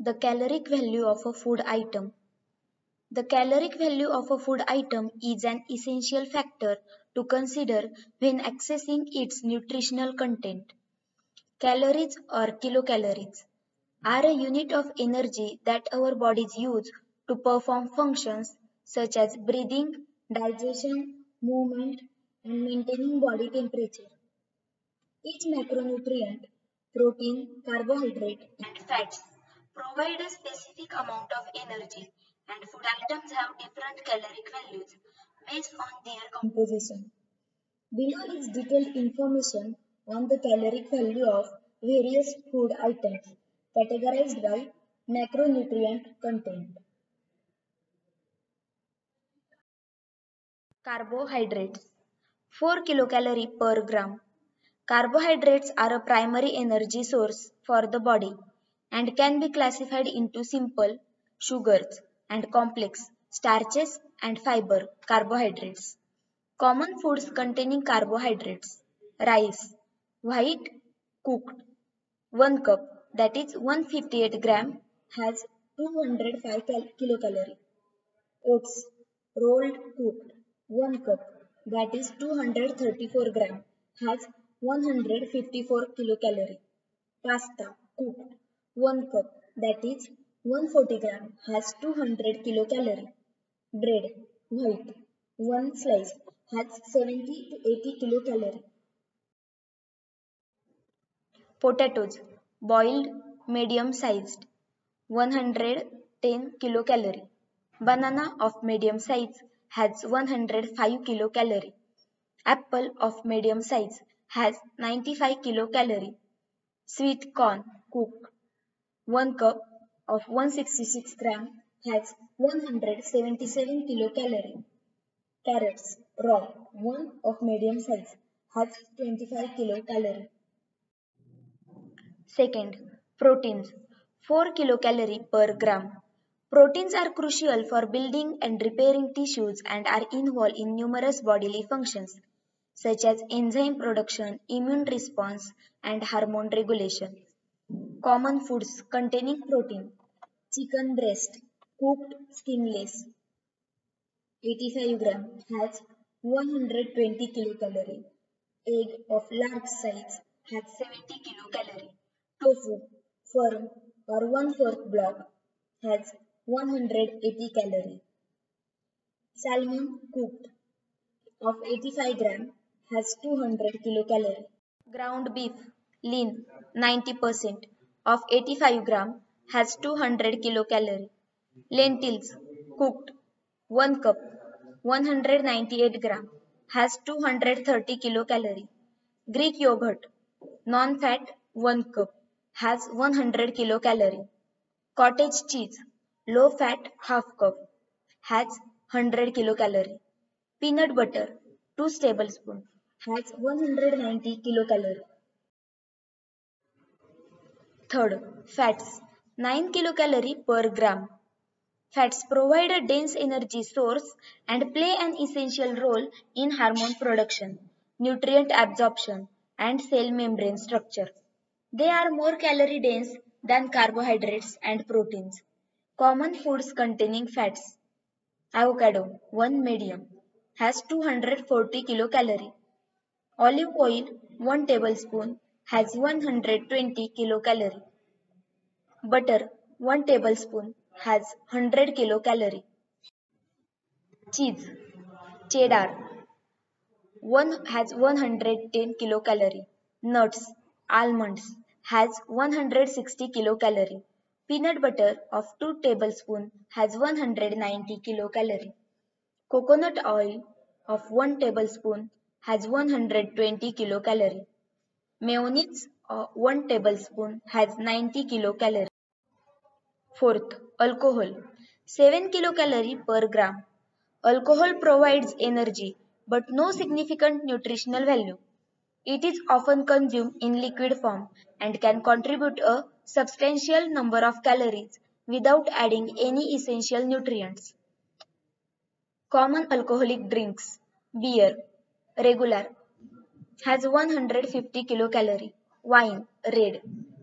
The caloric value of a food item. The caloric value of a food item is an essential factor to consider when assessing its nutritional content. Calories or kilocalories are a unit of energy that our bodies use to perform functions such as breathing, digestion, movement, and maintaining body temperature. Each macronutrient, protein, carbohydrate, and fats provide a specific amount of energy, and food items have different caloric values based on their composition. Below is detailed information on the caloric value of various food items categorized by macronutrient content. Carbohydrates 4 kilocalorie per gram. Carbohydrates are a primary energy source for the body and can be classified into simple sugars and complex starches and fiber carbohydrates. Common foods containing carbohydrates: rice, white, cooked, 1 cup, that is 158 gram, has 205 kilocalorie. Oats, rolled, cooked, 1 cup, that is 234 gram, has 154 kilocalorie. Pasta, cooked, 1 cup, that is 140 gram, has 200 kilocalorie. Bread, white, 1 slice, has 70 to 80 kilocalorie. Potatoes, boiled, medium sized, 110 kilocalorie. Banana of medium size has 105 kilocalorie. Apple of medium size has 95 kilocalorie. Sweet corn, cooked, 1 cup of 166 gram, has 177 kilocalorie. Carrots, raw, 1 of medium size, has 25 kilocalorie. Second, proteins, 4 kilocalorie per gram. Proteins are crucial for building and repairing tissues and are involved in numerous bodily functions such as enzyme production, immune response, and hormone regulation. Common foods containing protein: chicken breast, cooked skinless, 85 gram, has 120 kilocalorie. Egg of large size has 70 kilocalorie. Tofu, firm or 1/4 block, has 180 calorie. Salmon, cooked, of 85 gram, has 200 kilocalorie. Ground beef, lean, 90%, of 85 gram, has 200 kilocalorie. Lentils, cooked, 1 cup, 198 gram, has 230 kilocalorie. Greek yogurt, non-fat, 1 cup, has 100 kilocalorie. Cottage cheese, low fat, half cup, has 100 kilocalorie. Peanut butter, 2 tablespoons, has 190 kilocalorie. Third, fats, 9 kilocalorie per gram. Fats provide a dense energy source and play an essential role in hormone production, nutrient absorption, and cell membrane structure. They are more calorie dense than carbohydrates and proteins. Common foods containing fats: avocado, 1 medium, has 240 kilocalorie. Olive oil, 1 tablespoon, has 120 kilocalorie. Butter, 1 tablespoon, has 100 kilocalorie. Cheese, cheddar, 1 has 110 kilocalorie. Nuts, almonds, has 160 kilocalorie. Peanut butter of 2 tablespoons has 190 kilocalorie. Coconut oil of 1 tablespoon has 120 kilocalorie. Mayonnaise of 1 tablespoon has 90 kilocalorie. Fourth, alcohol, 7 kilocalorie per gram. Alcohol provides energy but no significant nutritional value. It is often consumed in liquid form and can contribute a substantial number of calories without adding any essential nutrients. Common alcoholic drinks: beer, regular, has 150 kilocalorie. Wine, red,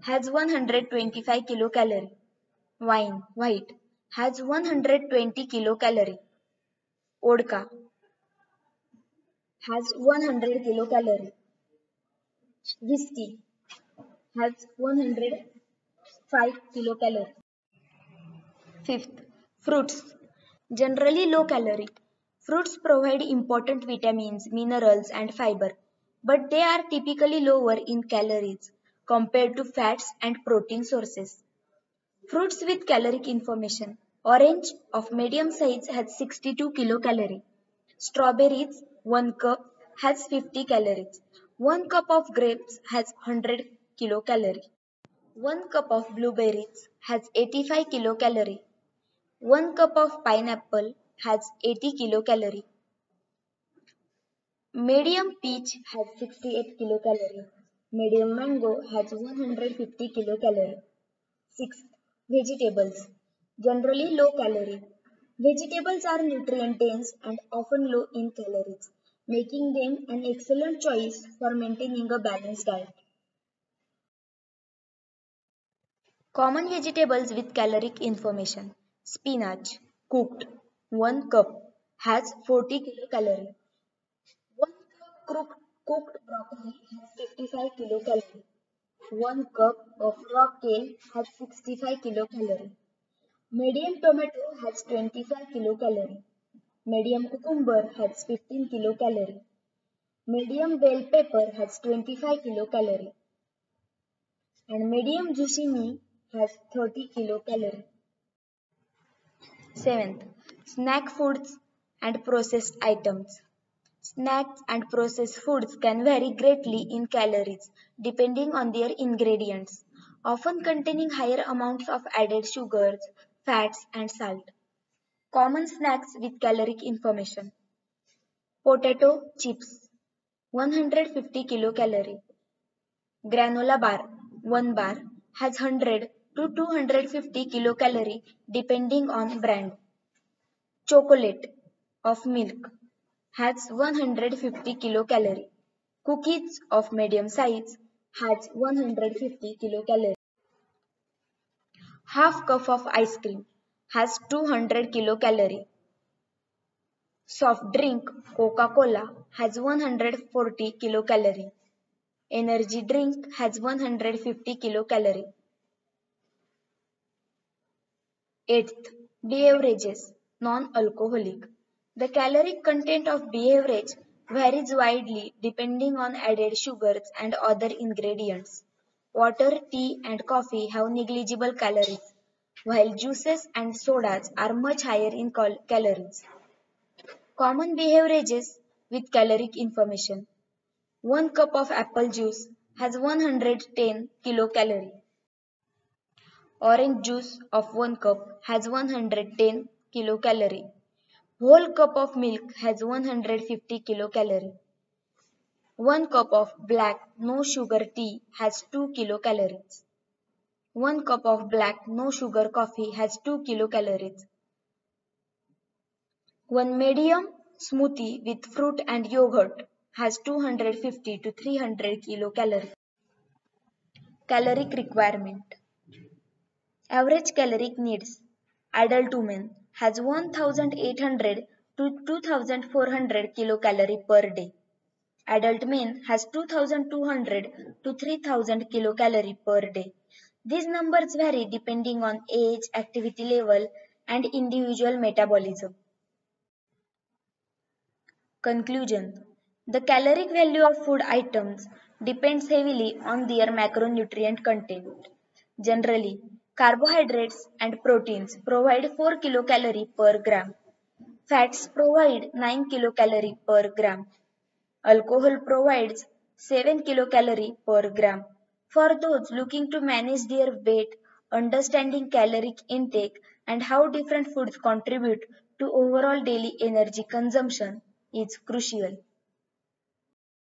has 125 kilocalorie. Wine, white, has 120 kilocalorie. Vodka has 100 kilocalorie. Whiskey has 105 kilocalorie. Fifth, fruits. Generally low calorie. Fruits provide important vitamins, minerals, and fiber, but they are typically lower in calories compared to fats and protein sources. Fruits with caloric information. Orange of medium size has 62 kilocalorie. Strawberries, 1 cup, has 50 calories. 1 cup of grapes has 100 kilocalorie. 1 cup of blueberries has 85 kilocalorie. 1 cup of pineapple has 80 kilocalorie. Medium peach has 68 kilocalorie. Medium mango has 150 kilocalorie. Sixth, vegetables. Generally low calorie. Vegetables are nutrient dense and often low in calories, making them an excellent choice for maintaining a balanced diet. Common vegetables with caloric information. Spinach, cooked, 1 cup, has 40 kilocalorie. 1 cup cooked broccoli has 55 kilocalorie. 1 cup of raw kale has 65 kilocalorie. Medium tomato has 25 kilocalorie. Medium cucumber has 15 kilocalorie. Medium bell pepper has 25 kilocalorie. And medium zucchini has 30 kilocalorie. Seventh, snack foods and processed items. Snacks and processed foods can vary greatly in calories depending on their ingredients, often containing higher amounts of added sugars, fats, and salt. Common snacks with caloric information. Potato chips, 150 kilocalorie. Granola bar, 1 bar, has 100 to 250 kilocalorie depending on brand. Chocolate of milk has 150 kilocalorie. Cookies of medium size has 150 kilocalorie. Half cup of ice cream has 200 kilocalorie. Soft drink Coca-Cola has 140 kilocalorie. Energy drink has 150 kilocalorie. Eighth, beverages, non-alcoholic. The caloric content of beverage varies widely depending on added sugars and other ingredients. Water, tea, and coffee have negligible calories, while juices and sodas are much higher in calories. Common beverages with caloric information. 1 cup of apple juice has 110 kilocalorie. Orange juice of 1 cup has 110 kilocalorie. Whole cup of milk has 150 kilocalorie. 1 cup of black no sugar tea has 2 kilocalories. 1 cup of black no sugar coffee has 2 kilocalories. 1 medium smoothie with fruit and yogurt has 250 to 300 kilocalories. Caloric requirement. Average caloric needs. Adult woman has 1800 to 2400 kilocalorie per day. Adult men has 2200 to 3000 kilocalorie per day. These numbers vary depending on age, activity level, and individual metabolism. Conclusion. The caloric value of food items depends heavily on their macronutrient content. Generally, carbohydrates and proteins provide 4 kilocalorie per gram. Fats provide 9 kilocalorie per gram. Alcohol provides 7 kilocalorie per gram. For those looking to manage their weight, understanding caloric intake and how different foods contribute to overall daily energy consumption is crucial.